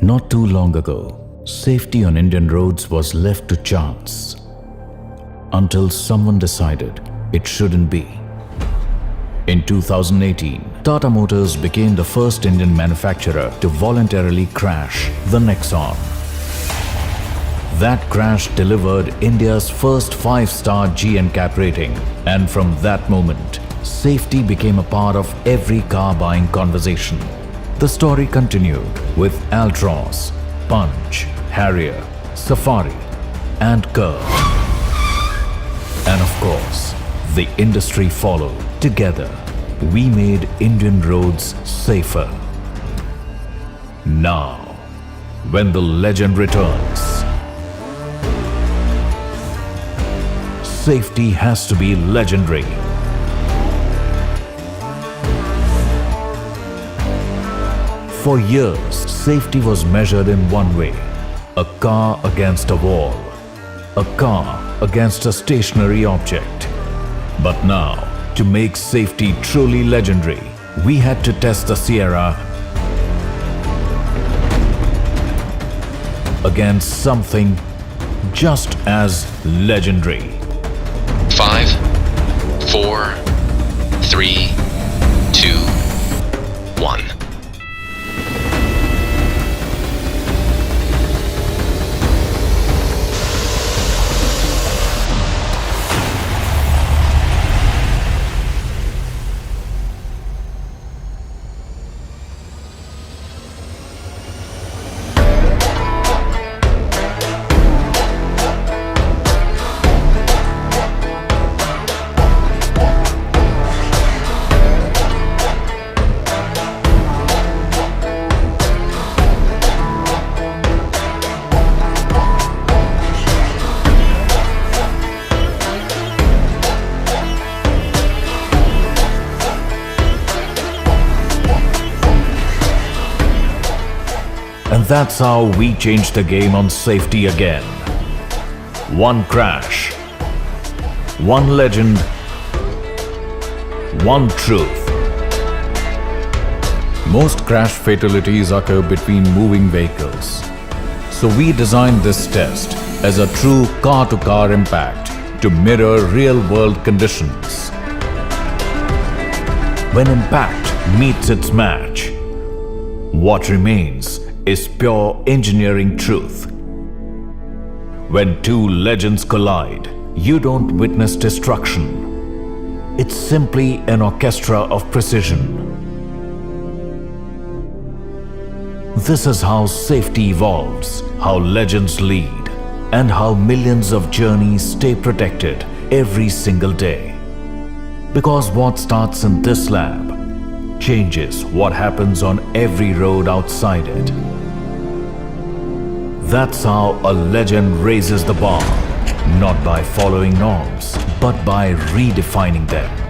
Not too long ago, safety on Indian roads was left to chance until someone decided it shouldn't be. In 2018, Tata Motors became the first Indian manufacturer to voluntarily crash the Nexon. That crash delivered India's first 5-star G NCAP rating, and from that moment, safety became a part of every car buying conversation. The story continued with Altroz, Punch, Harrier, Safari and Curve. And of course, the industry followed. Together, we made Indian roads safer. Now, when the legend returns, safety has to be legendary. For years, safety was measured in one way: a car against a wall, a car against a stationary object. But now, to make safety truly legendary, we had to test the Sierra against something just as legendary. 5, 4, 3, 2, 1. And that's how we changed the game on safety again. One crash, one legend, one truth. Most crash fatalities occur between moving vehicles. So we designed this test as a true car-to-car impact to mirror real-world conditions. When impact meets its match, what remains is pure engineering truth. When two legends collide, you don't witness destruction. It's simply an orchestra of precision. This is how safety evolves, how legends lead, and how millions of journeys stay protected every single day. Because what starts in this lab changes what happens on every road outside it. That's how a legend raises the bar, not by following norms, but by redefining them.